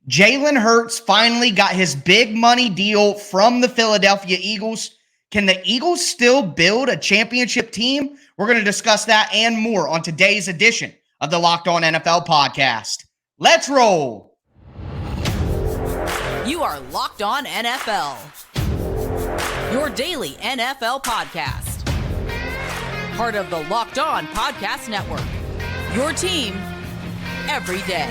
Jalen Hurts finally got his big money deal from the Philadelphia Eagles. Can the Eagles still build a championship team? We're going to discuss that and more on today's edition of the Locked On NFL podcast. Let's roll. You are Locked On NFL, your daily NFL podcast. Part of the Locked On Podcast Network, your team every day.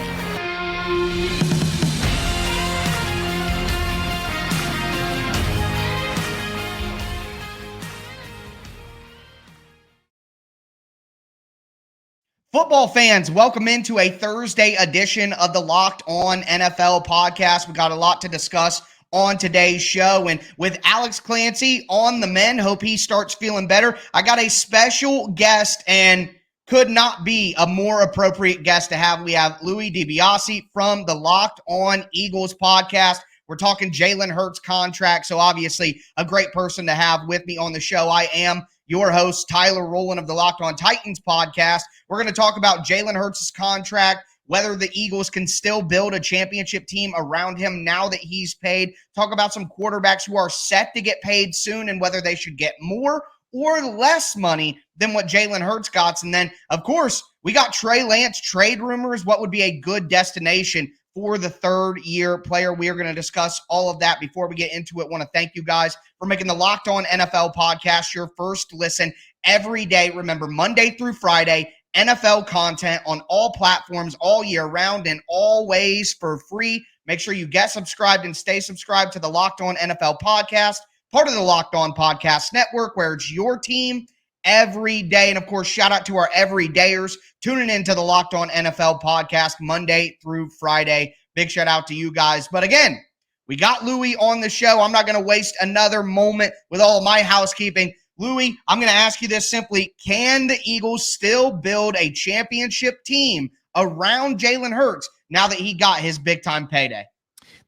Football fans, welcome into a Thursday edition of the Locked On NFL podcast. We got a lot to discuss on today's show, and with Alex Clancy on the mend, hope he starts feeling better. I got a special guest, and could not be a more appropriate guest to have. We have Louie DiBiase from the Locked On Eagles podcast. We're talking Jalen Hurts contract, so obviously a great person to have with me on the show. I am your host, Tyler Rowland of the Locked On Titans podcast. We're going to talk about Jalen Hurts' contract, whether the Eagles can still build a championship team around him now that he's paid. Talk about some quarterbacks who are set to get paid soon and whether they should get more or less money than what Jalen Hurts got. And then, of course, we got Trey Lance trade rumors. What would be a good destination for the third-year player? We are going to discuss all of that. Before we get into it, I want to thank you guys for making the Locked On NFL podcast your first listen every day. Remember, Monday through Friday, NFL content on all platforms all year round and always for free. Make sure you get subscribed and stay subscribed to the Locked On NFL podcast, part of the Locked On Podcast Network, where it's your team every day. And, of course, shout out to our everydayers tuning into the Locked On NFL podcast Monday through Friday. Big shout out to you guys. But, again, we got Louie on the show. I'm not going to waste another moment with all of my housekeeping. Louie, I'm going to ask you this simply. Can the Eagles still build a championship team around Jalen Hurts now that he got his big-time payday?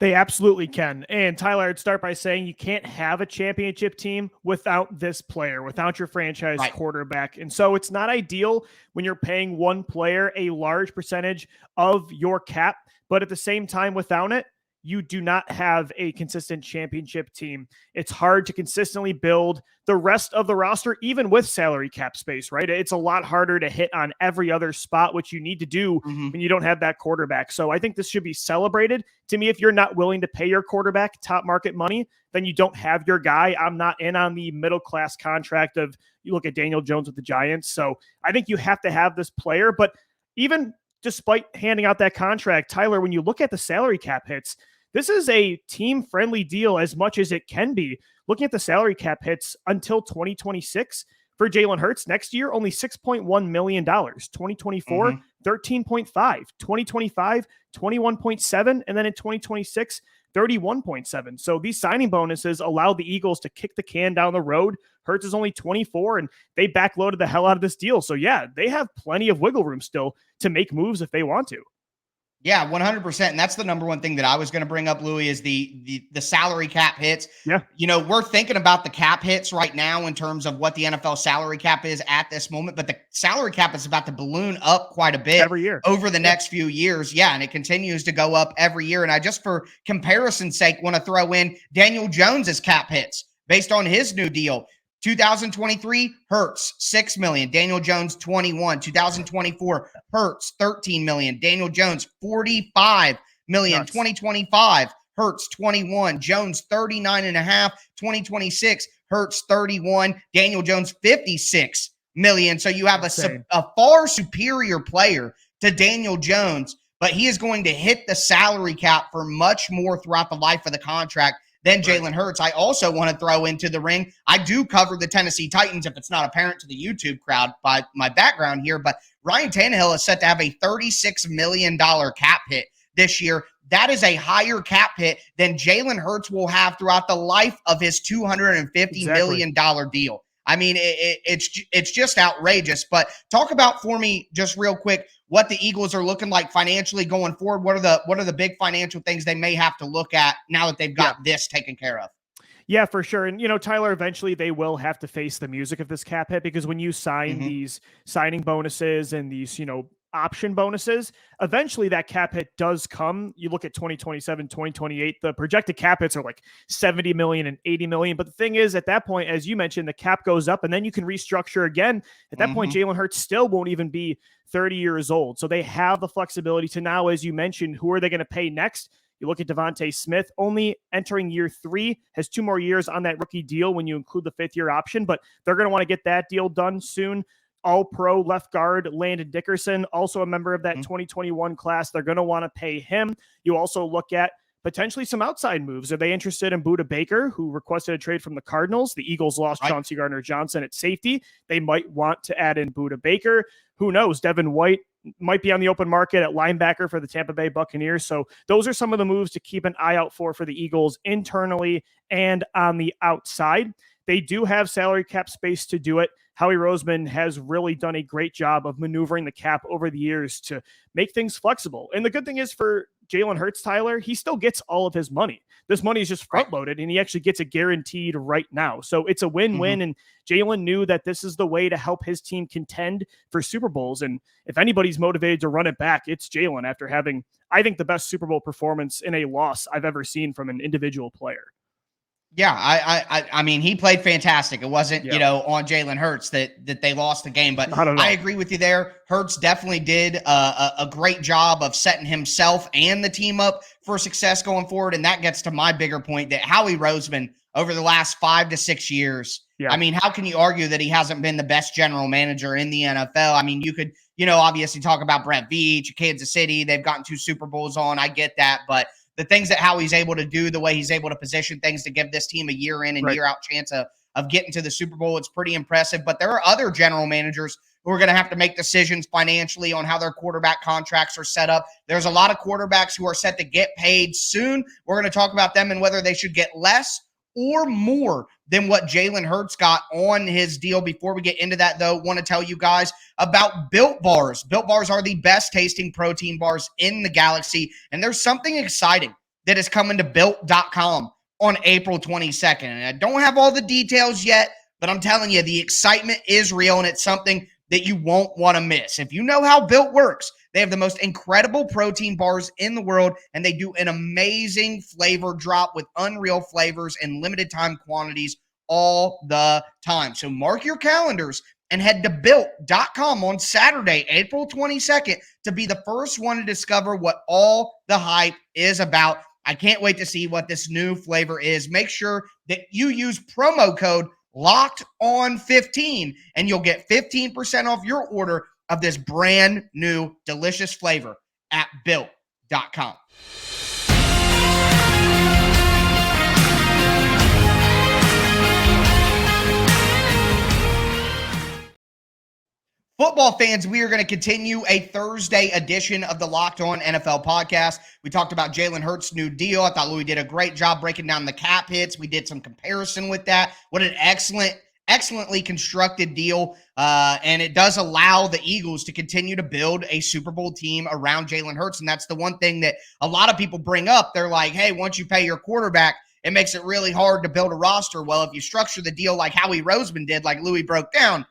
They absolutely can. And Tyler, I'd start by saying you can't have a championship team without this player, without your franchise quarterback. And so it's not ideal when you're paying one player a large percentage of your cap, but at the same time, without it, you do not have a consistent championship team. It's hard to consistently build the rest of the roster, even with salary cap space, right? It's a lot harder to hit on every other spot, which you need to do when you don't have that quarterback. So I think this should be celebrated. To me, if you're not willing to pay your quarterback top market money, then you don't have your guy. I'm not in on the middle-class contract of, you look at Daniel Jones with the Giants. So I think you have to have this player. But even despite handing out that contract, Tyler, when you look at the salary cap hits, this is a team-friendly deal as much as it can be. Looking at the salary cap hits until 2026 for Jalen Hurts next year, only $6.1 million. 2024, 13.5. 2025, 21.7. And then in 2026, 31.7. So these signing bonuses allow the Eagles to kick the can down the road. Hurts is only 24, and they backloaded the hell out of this deal. So yeah, they have plenty of wiggle room still to make moves if they want to. Yeah, 100%. And that's the number one thing that I was going to bring up, Louie, is the salary cap hits. Yeah. You know, we're thinking about the cap hits right now in terms of what the NFL salary cap is at this moment, but the salary cap is about to balloon up quite a bit every year over the next few years. Yeah, and it continues to go up every year. And I just, for comparison's sake, want to throw in Daniel Jones's cap hits based on his new deal. 2023, Hurts, $6 million. Daniel Jones, 21. 2024, Hurts, $13 million. Daniel Jones, $45 million. 2025, Hurts, 21. Jones, 39.5. 2026, Hurts, 31. Daniel Jones, $56 million. So you have a far superior player to Daniel Jones, but he is going to hit the salary cap for much more throughout the life of the contract than Jalen Hurts. I also want to throw into the ring, I do cover the Tennessee Titans, if it's not apparent to the YouTube crowd by my background here, but Ryan Tannehill is set to have a $36 million cap hit this year. That is a higher cap hit than Jalen Hurts will have throughout the life of his $250 million deal. I mean, it's just outrageous. But talk about for me just real quick what the Eagles are looking like financially going forward. What are the big financial things they may have to look at now that they've got this taken care of? Yeah, for sure. And, you know, Tyler, eventually they will have to face the music of this cap hit, because when you sign these signing bonuses and these, you know, option bonuses, eventually that cap hit does come. You look at 2027, 2028, the projected cap hits are like 70 million and 80 million. But the thing is, at that point, as you mentioned, the cap goes up and then you can restructure again. At that point, Jalen Hurts still won't even be 30 years old. So they have the flexibility to now, as you mentioned, who are they going to pay next? You look at Devontae Smith, only entering year 3, has 2 more years on that rookie deal when you include the 5th-year option, but they're going to want to get that deal done soon. All-pro left guard Landon Dickerson, also a member of that 2021 class. They're going to want to pay him. You also look at potentially some outside moves. Are they interested in Budda Baker, who requested a trade from the Cardinals? The Eagles lost Chauncey Gardner-Johnson at safety. They might want to add in Budda Baker. Who knows? Devin White might be on the open market at linebacker for the Tampa Bay Buccaneers. So those are some of the moves to keep an eye out for the Eagles internally and on the outside. They do have salary cap space to do it. Howie Roseman has really done a great job of maneuvering the cap over the years to make things flexible. And the good thing is for Jalen Hurts, Tyler, he still gets all of his money. This money is just front loaded and he actually gets it guaranteed right now. So it's a win-win. And Jalen knew that this is the way to help his team contend for Super Bowls. And if anybody's motivated to run it back, it's Jalen after having, I think, the best Super Bowl performance in a loss I've ever seen from an individual player. Yeah, I mean, he played fantastic. It wasn't, on Jalen Hurts that they lost the game, but I agree with you there. Hurts definitely did a great job of setting himself and the team up for success going forward, and that gets to my bigger point that Howie Roseman over the last 5 to 6 years, I mean, how can you argue that he hasn't been the best general manager in the NFL? I mean, you could, obviously talk about Brett Veach, Kansas City. They've gotten 2 Super Bowls on. I get that, but the things that Howie's able to do, the way he's able to position things to give this team a year in and year out chance of getting to the Super Bowl, it's pretty impressive. But there are other general managers who are going to have to make decisions financially on how their quarterback contracts are set up. There's a lot of quarterbacks who are set to get paid soon. We're going to talk about them and whether they should get less or more than what Jalen Hurts got on his deal. Before we get into that, though, want to tell you guys about Built Bars. Built Bars are the best tasting protein bars in the galaxy, and there's something exciting that is coming to Built.com on April 22nd. And I don't have all the details yet, but I'm telling you, the excitement is real, and it's something that you won't want to miss. If you know how Built works, they have the most incredible protein bars in the world, and they do an amazing flavor drop with unreal flavors and limited time quantities all the time. So mark your calendars and head to Built.com on Saturday, April 22nd, to be the first one to discover what all the hype is about. I can't wait to see what this new flavor is. Make sure that you use promo code LOCKEDON15 and you'll get 15% off your order of this brand new delicious flavor at Built.com. Football fans, we are going to continue a Thursday edition of the Locked On NFL podcast. We talked about Jalen Hurts' new deal. I thought Louie did a great job breaking down the cap hits. We did some comparison with that. What an excellently constructed deal. And it does allow the Eagles to continue to build a Super Bowl team around Jalen Hurts. And that's the one thing that a lot of people bring up. They're like, hey, once you pay your quarterback, it makes it really hard to build a roster. Well, if you structure the deal like Howie Roseman did, like Louie broke down,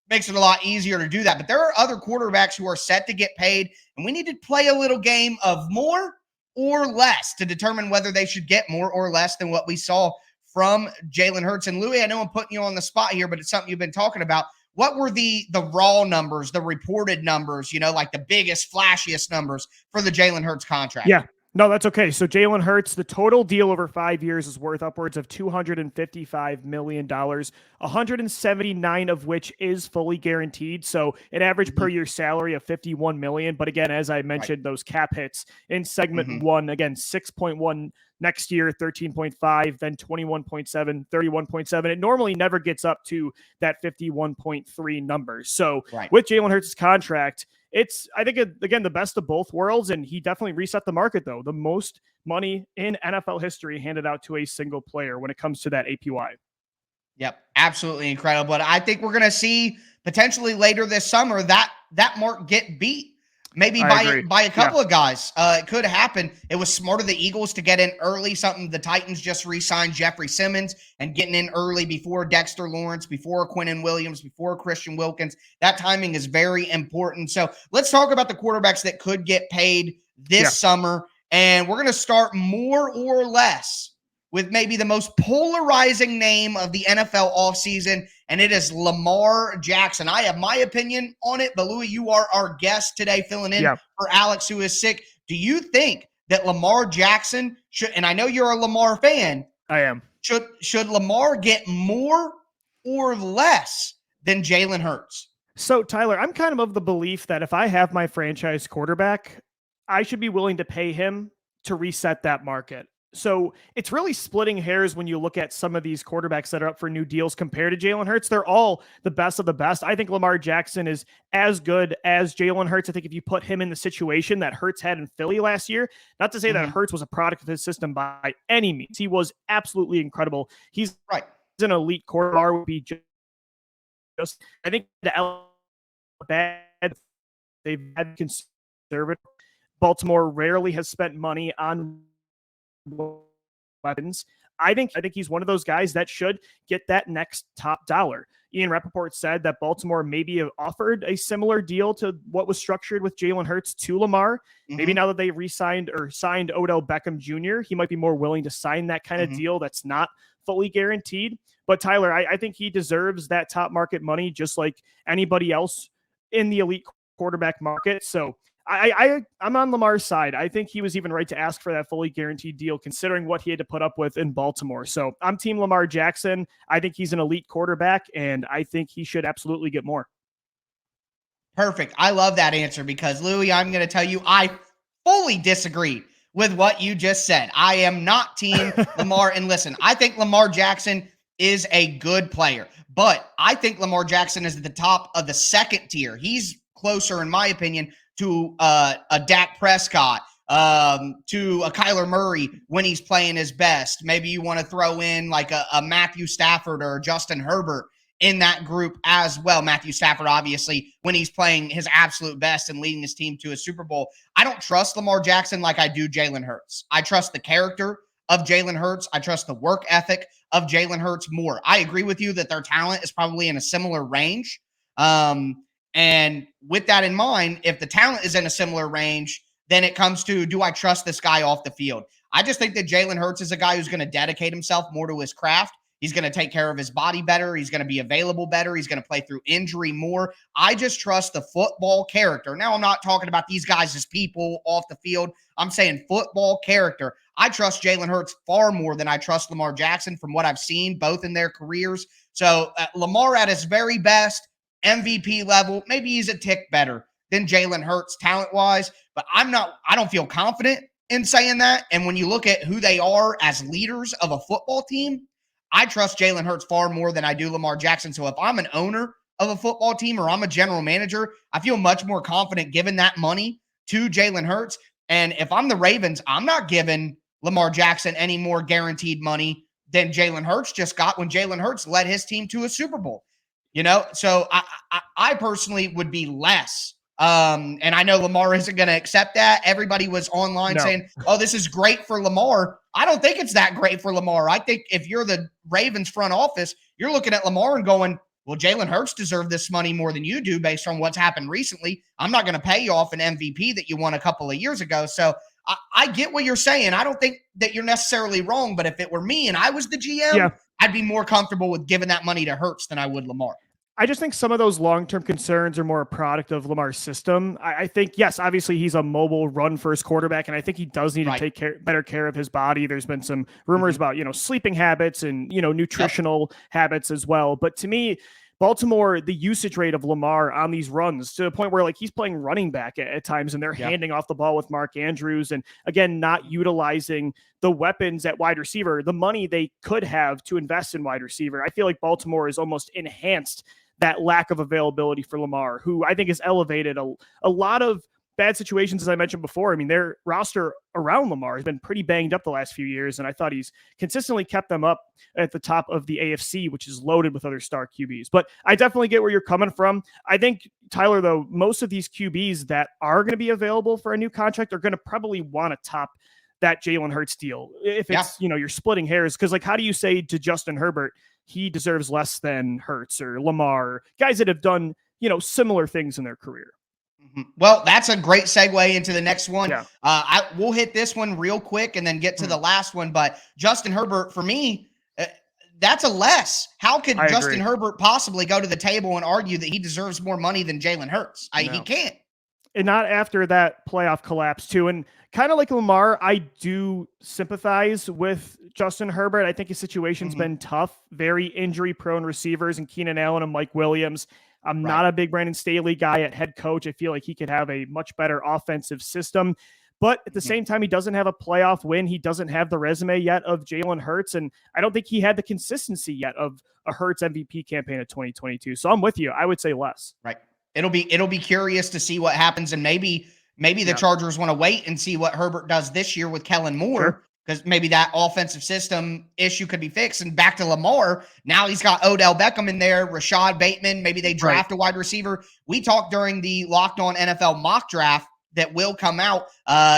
makes it a lot easier to do that. But there are other quarterbacks who are set to get paid, and we need to play a little game of more or less to determine whether they should get more or less than what we saw from Jalen Hurts. And Louie, I know I'm putting you on the spot here, but it's something you've been talking about. What were the raw numbers, the reported numbers, like the biggest, flashiest numbers for the Jalen Hurts contract? Yeah. No, that's okay. So Jalen Hurts, the total deal over 5 years is worth upwards of $255 million, 179 of which is fully guaranteed. So an average per year salary of $51 million. But again, as I mentioned, those cap hits in segment 1, again, 6.1 next year, 13.5, then 21.7, 31.7. It normally never gets up to that 51.3 number. So with Jalen Hurts' contract, it's, I think, again, the best of both worlds, and he definitely reset the market, though. The most money in NFL history handed out to a single player when it comes to that APY. Yep, absolutely incredible. But I think we're going to see potentially later this summer that mark get beat. Maybe I agree. by a couple of guys. It could happen. It was smart of the Eagles to get in early, something the Titans just re-signed Jeffrey Simmons and getting in early before Dexter Lawrence, before Quinnen Williams, before Christian Wilkins. That timing is very important. So let's talk about the quarterbacks that could get paid this summer. And we're going to start more or less with maybe the most polarizing name of the NFL offseason, and it is Lamar Jackson. I have my opinion on it, but Louie, you are our guest today filling in for Alex, who is sick. Do you think that Lamar Jackson should, and I know you're a Lamar fan. I am. Should Lamar get more or less than Jalen Hurts? So, Tyler, I'm kind of the belief that if I have my franchise quarterback, I should be willing to pay him to reset that market. So it's really splitting hairs when you look at some of these quarterbacks that are up for new deals compared to Jalen Hurts. They're all the best of the best. I think Lamar Jackson is as good as Jalen Hurts. I think if you put him in the situation that Hurts had in Philly last year, not to say that Hurts was a product of his system by any means. He was absolutely incredible. He's an elite quarterback. Would be just I think the bad they've had conservative. Baltimore rarely has spent money on weapons. I think he's one of those guys that should get that next top dollar. Ian Rappaport said that Baltimore maybe have offered a similar deal to what was structured with Jalen Hurts to Lamar. Maybe now that they re-signed or signed Odell Beckham Jr., he might be more willing to sign that kind of deal that's not fully guaranteed. But Tyler, I think he deserves that top market money just like anybody else in the elite quarterback market. So I'm on Lamar's side. I think he was even right to ask for that fully guaranteed deal, considering what he had to put up with in Baltimore. So I'm team Lamar Jackson. I think he's an elite quarterback, and I think he should absolutely get more. Perfect. I love that answer because, Louie, I'm going to tell you, I fully disagree with what you just said. I am not team Lamar. And listen, I think Lamar Jackson is a good player, but I think Lamar Jackson is at the top of the second tier. He's closer, in my opinion, to a Dak Prescott, to a Kyler Murray when he's playing his best. Maybe you want to throw in like a Matthew Stafford or Justin Herbert in that group as well. Matthew Stafford, obviously, when he's playing his absolute best and leading his team to a Super Bowl. I don't trust Lamar Jackson like I do Jalen Hurts. I trust the character of Jalen Hurts. I trust the work ethic of Jalen Hurts more. I agree with you that their talent is probably in a similar range. And with that in mind, if the talent is in a similar range, then it comes to, do I trust this guy off the field? I just think that Jalen Hurts is a guy who's going to dedicate himself more to his craft. He's going to take care of his body better. He's going to be available better. He's going to play through injury more. I just trust the football character. Now, I'm not talking about these guys as people off the field. I'm saying football character. I trust Jalen Hurts far more than I trust Lamar Jackson from what I've seen both in their careers. So Lamar at his very best, MVP level, maybe he's a tick better than Jalen Hurts talent-wise, but I don't feel confident in saying that. And when you look at who they are as leaders of a football team, I trust Jalen Hurts far more than I do Lamar Jackson. So if I'm an owner of a football team or I'm a general manager, I feel much more confident giving that money to Jalen Hurts. And if I'm the Ravens, I'm not giving Lamar Jackson any more guaranteed money than Jalen Hurts just got when Jalen Hurts led his team to a Super Bowl. You know, so I personally would be less. And I know Lamar isn't going to accept that. Everybody was online saying, oh, this is great for Lamar. I don't think it's that great for Lamar. I think if you're the Ravens front office, you're looking at Lamar and going, well, Jalen Hurts deserved this money more than you do based on what's happened recently. I'm not going to pay you off an MVP that you won a couple of years ago. So I get what you're saying. I don't think that you're necessarily wrong, but if it were me and I was the GM, I'd be more comfortable with giving that money to Hurts than I would Lamar. I just think some of those long-term concerns are more a product of Lamar's system. I think, yes, obviously he's a mobile run-first quarterback, and I think he does need to take better care of his body. There's been some rumors about, sleeping habits and, nutritional habits as well. But to me, Baltimore, the usage rate of Lamar on these runs to the point where he's playing running back at times and they're handing off the ball with Mark Andrews and again, not utilizing the weapons at wide receiver, the money they could have to invest in wide receiver. I feel like Baltimore is almost enhanced that lack of availability for Lamar, who I think has elevated a lot of bad situations, as I mentioned before. I mean, their roster around Lamar has been pretty banged up the last few years, and I thought he's consistently kept them up at the top of the AFC, which is loaded with other star QBs. But I definitely get where you're coming from. I think, Tyler, though, most of these QBs that are going to be available for a new contract are going to probably want to top that Jalen Hurts deal. If it's, you're splitting hairs, because how do you say to Justin Herbert, he deserves less than Hurts or Lamar, guys that have done, similar things in their career? Well, that's a great segue into the next one. Yeah. We'll hit this one real quick and then get to the last one. But Justin Herbert, for me, that's a less. How could Justin Herbert possibly go to the table and argue that he deserves more money than Jalen Hurts? He can't. And not after that playoff collapse, too. And kind of like Lamar, I do sympathize with Justin Herbert. I think his situation's been tough. Very injury-prone receivers and Keenan Allen and Mike Williams. I'm not a big Brandon Staley guy at head coach. I feel like he could have a much better offensive system. But at the same time, he doesn't have a playoff win. He doesn't have the resume yet of Jalen Hurts. And I don't think he had the consistency yet of a Hurts MVP campaign of 2022. So I'm with you. I would say less. Right. It'll be curious to see what happens. And maybe the Chargers want to wait and see what Herbert does this year with Kellen Moore. Because maybe that offensive system issue could be fixed. And back to Lamar, now he's got Odell Beckham in there, Rashad Bateman. Maybe they draft a wide receiver. We talked during the Locked On NFL mock draft that will come out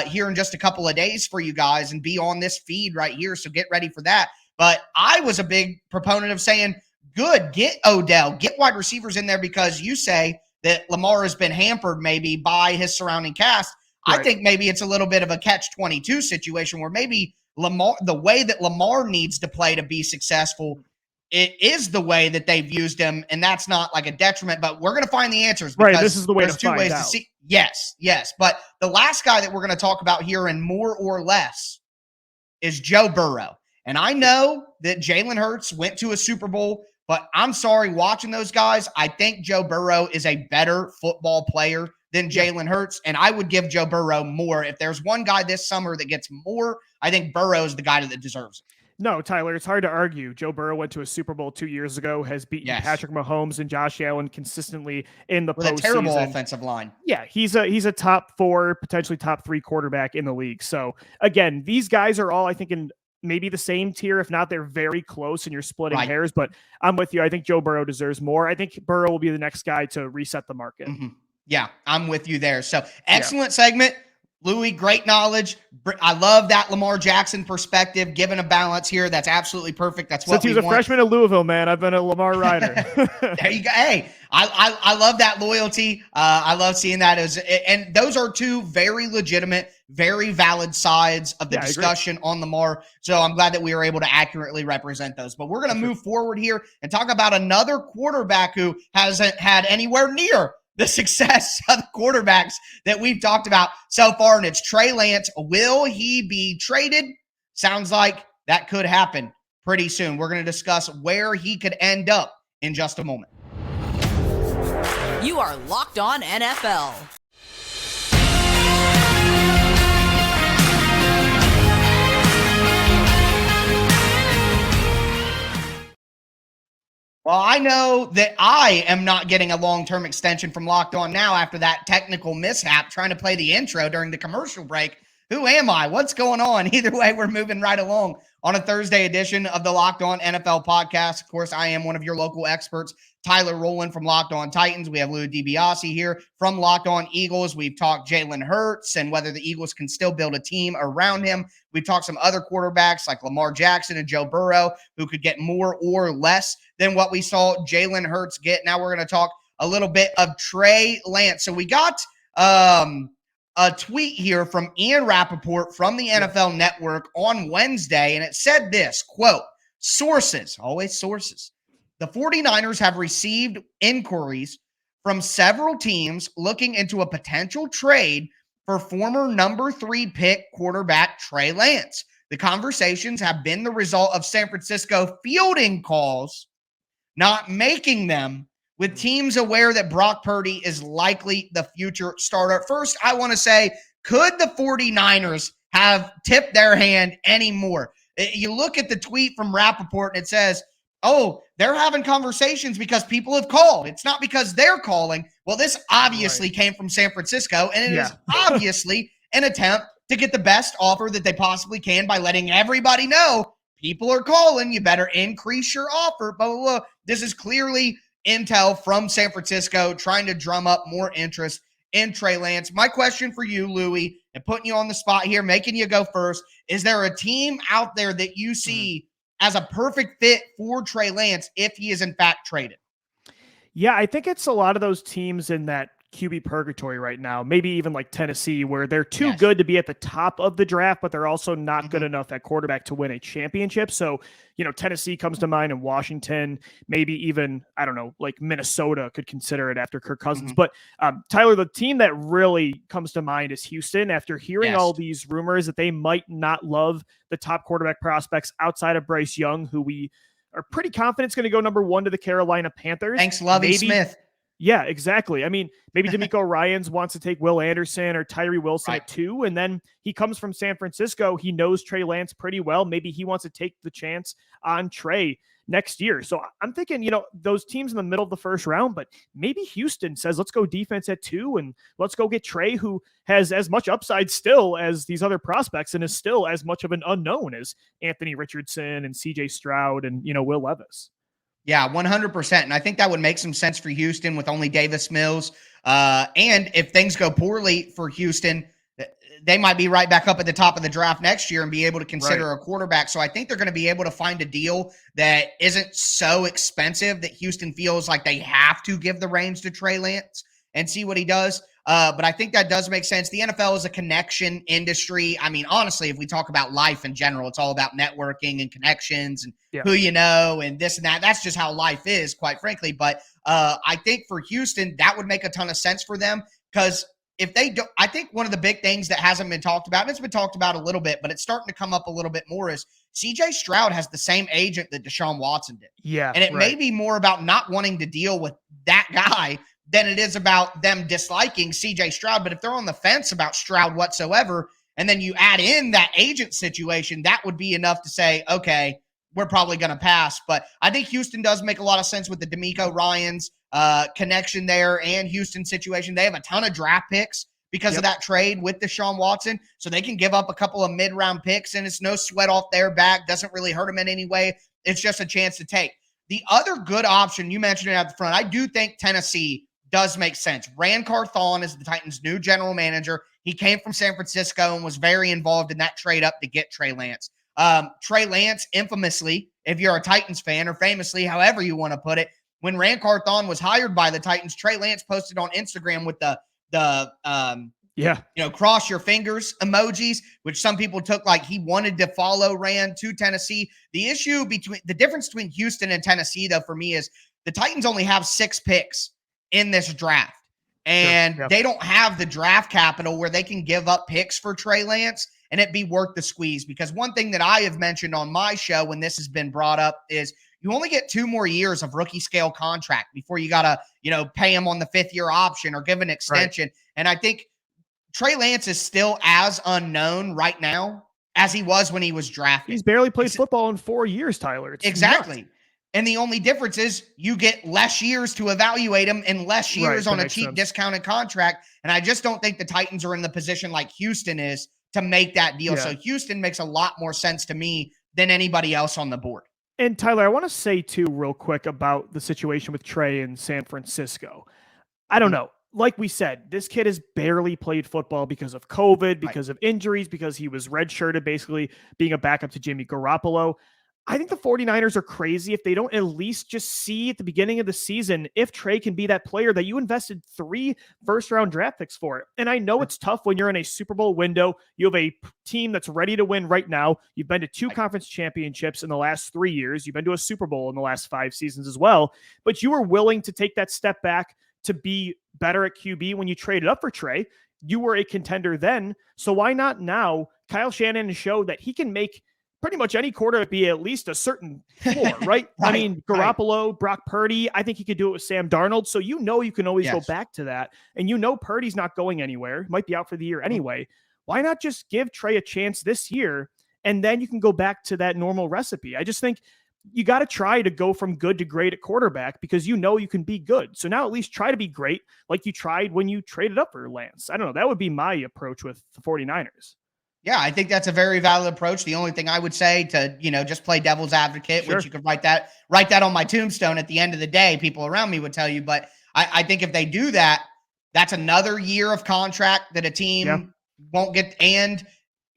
here in just a couple of days for you guys and be on this feed right here. So get ready for that. But I was a big proponent of saying, good, get Odell, get wide receivers in there, because you say that Lamar has been hampered maybe by his surrounding cast. I think maybe it's a little bit of a catch-22 situation where maybe Lamar, the way that Lamar needs to play to be successful, it is the way that they've used him, and that's not like a detriment, but we're going to find the answers. Right, this is the way to two find ways out. To see. Yes. But the last guy that we're going to talk about here in more or less is Joe Burrow. And I know that Jalen Hurts went to a Super Bowl, but I'm sorry, watching those guys, I think Joe Burrow is a better football player than Jalen Hurts, and I would give Joe Burrow more. If there's one guy this summer that gets more, I think Burrow is the guy that deserves it. No, Tyler, it's hard to argue. Joe Burrow went to a Super Bowl 2 years ago, has beaten Patrick Mahomes and Josh Allen consistently in the postseason. With a terrible offensive line. Yeah, he's a top 4, potentially top 3 quarterback in the league. So, again, these guys are all, I think, in maybe the same tier. If not, they're very close and you're splitting hairs. But I'm with you. I think Joe Burrow deserves more. I think Burrow will be the next guy to reset the market. Yeah, I'm with you there. So, excellent segment. Louie, great knowledge. I love that Lamar Jackson perspective, given a balance here. That's absolutely perfect. That's what Since he was a freshman at Louisville, man, I've been a Lamar rider. There you go. Hey, I love that loyalty. I love seeing that. And those are two very legitimate, very valid sides of the discussion on Lamar. So I'm glad that we were able to accurately represent those. But we're going to move forward here and talk about another quarterback who hasn't had anywhere near the success of the quarterbacks that we've talked about so far, and it's Trey Lance. Will he be traded? Sounds like that could happen pretty soon. We're going to discuss where he could end up in just a moment. You are Locked On NFL. Well, I know that I am not getting a long-term extension from Locked On Now after that technical mishap trying to play the intro during the commercial break. Who am I? What's going on? Either way, we're moving right along on a Thursday edition of the Locked On NFL podcast. Of course, I am one of your local experts, Tyler Rowland from Locked On Titans. We have Louie DiBiase here from Locked On Eagles. We've talked Jalen Hurts and whether the Eagles can still build a team around him. We've talked some other quarterbacks like Lamar Jackson and Joe Burrow, who could get more or less than what we saw Jalen Hurts get. Now we're going to talk a little bit of Trey Lance. So we got a tweet here from Ian Rappaport from the NFL Network on Wednesday, and it said this, quote, sources, always sources. The 49ers have received inquiries from several teams looking into a potential trade for former number 3 pick quarterback Trey Lance. The conversations have been the result of San Francisco fielding calls, not making them, with teams aware that Brock Purdy is likely the future starter. First, I want to say, could the 49ers have tipped their hand anymore? You look at the tweet from Rappaport, and it says, oh, they're having conversations because people have called. It's not because they're calling. Well, this obviously came from San Francisco, and it is obviously an attempt to get the best offer that they possibly can by letting everybody know people are calling. You better increase your offer. Blah, blah, blah. This is clearly intel from San Francisco trying to drum up more interest in Trey Lance. My question for you, Louie, and putting you on the spot here, making you go first, is there a team out there that you see as a perfect fit for Trey Lance if he is in fact traded? Yeah, I think it's a lot of those teams in that QB purgatory right now, maybe even like Tennessee, where they're too good to be at the top of the draft, but they're also not good enough at quarterback to win a championship. So, Tennessee comes to mind, and Washington, maybe even, I don't know, like Minnesota could consider it after Kirk Cousins. But Tyler, the team that really comes to mind is Houston. After hearing all these rumors that they might not love the top quarterback prospects outside of Bryce Young, who we are pretty confident is going to go number 1 to the Carolina Panthers. Thanks, Lovie Smith. Yeah, exactly. I mean, maybe D'Amico Ryans wants to take Will Anderson or Tyree Wilson at 2, and then he comes from San Francisco. He knows Trey Lance pretty well. Maybe he wants to take the chance on Trey next year. So I'm thinking, those teams in the middle of the first round, but maybe Houston says, let's go defense at 2, and let's go get Trey, who has as much upside still as these other prospects and is still as much of an unknown as Anthony Richardson and CJ Stroud and, Will Levis. Yeah, 100%. And I think that would make some sense for Houston with only Davis Mills. And if things go poorly for Houston, they might be right back up at the top of the draft next year and be able to consider a quarterback. So I think they're going to be able to find a deal that isn't so expensive that Houston feels like they have to give the reins to Trey Lance and see what he does. But I think that does make sense. The NFL is a connection industry. I mean, honestly, if we talk about life in general, it's all about networking and connections and who you know and this and that. That's just how life is, quite frankly. But I think for Houston, that would make a ton of sense for them because if they do, I think one of the big things that hasn't been talked about, and it's been talked about a little bit, but it's starting to come up a little bit more, is CJ Stroud has the same agent that Deshaun Watson did. Yeah. And it may be more about not wanting to deal with that guy than it is about them disliking CJ Stroud. But if they're on the fence about Stroud whatsoever, and then you add in that agent situation, that would be enough to say, okay, we're probably going to pass. But I think Houston does make a lot of sense with the D'Amico Ryans connection there and Houston situation. They have a ton of draft picks because of that trade with Deshaun Watson. So they can give up a couple of mid-round picks, and it's no sweat off their back. Doesn't really hurt them in any way. It's just a chance to take. The other good option, you mentioned it at the front, I do think Tennessee does make sense. Rand Carthon is the Titans' new general manager. He came from San Francisco and was very involved in that trade up to get Trey Lance. Trey Lance, infamously, if you're a Titans fan, or famously, however you want to put it, when Rand Carthon was hired by the Titans, Trey Lance posted on Instagram with the cross your fingers emojis, which some people took like he wanted to follow Rand to Tennessee. The difference between Houston and Tennessee, though, for me is the Titans only have 6 picks in this draft. And they don't have the draft capital where they can give up picks for Trey Lance and it be worth the squeeze. Because one thing that I have mentioned on my show when this has been brought up is you only get 2 more years of rookie scale contract before you got to, pay him on the 5th year option or give an extension. Right. And I think Trey Lance is still as unknown right now as he was when he was drafted. He's barely played football in 4 years, Tyler. It's exactly. Nuts. And the only difference is you get less years to evaluate him and less years on a cheap discounted contract. And I just don't think the Titans are in the position like Houston is to make that deal. So Houston makes a lot more sense to me than anybody else on the board. And Tyler, I want to say too, real quick about the situation with Trey in San Francisco. I don't know. Like we said, this kid has barely played football because of COVID, because of injuries, because he was redshirted, basically being a backup to Jimmy Garoppolo. I think the 49ers are crazy if they don't at least just see at the beginning of the season if Trey can be that player that you invested 3 first-round draft picks for. And I know it's tough when you're in a Super Bowl window. You have a team that's ready to win right now. You've been to 2 conference championships in the last 3 years. You've been to a Super Bowl in the last 5 seasons as well. But you were willing to take that step back to be better at QB when you traded up for Trey. You were a contender then. So why not now? Kyle Shanahan showed that he can make pretty much any quarterback be at least a certain floor, right? I mean, Garoppolo, Brock Purdy, I think he could do it with Sam Darnold. So you can always go back to that. And Purdy's not going anywhere. Might be out for the year anyway. Why not just give Trey a chance this year? And then you can go back to that normal recipe. I just think you got to try to go from good to great at quarterback because you know you can be good. So now at least try to be great like you tried when you traded up for Lance. I don't know. That would be my approach with the 49ers. Yeah, I think that's a very valid approach. The only thing I would say to, just play devil's advocate, which you could write that on my tombstone at the end of the day, people around me would tell you. But I think if they do that, that's another year of contract that a team won't get. And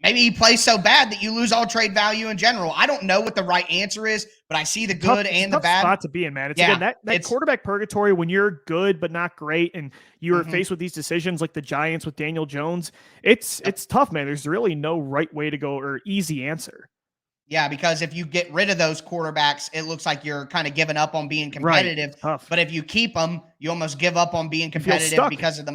maybe he plays so bad that you lose all trade value in general. I don't know what the right answer is, but I see the good and the bad. Spot to be in, man. It's again, that quarterback purgatory when you're good but not great, and you're faced with these decisions like the Giants with Daniel Jones. It's tough, man. There's really no right way to go or easy answer. Yeah, because if you get rid of those quarterbacks, it looks like you're kind of giving up on being competitive. Right. But if you keep them, you almost give up on being competitive because of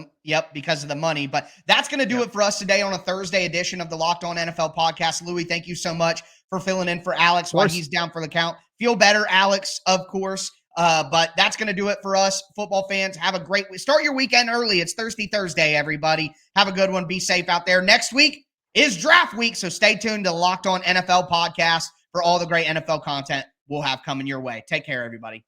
the money. But that's going to do it for us today on a Thursday edition of the Locked On NFL podcast. Louie, thank you so much for filling in for Alex while he's down for the count. Feel better, Alex, of course. But that's going to do it for us, football fans. Have a great week. Start your weekend early. It's Thursday, everybody. Have a good one. Be safe out there. Next week is draft week, so stay tuned to Locked On NFL podcast for all the great NFL content we'll have coming your way. Take care, everybody.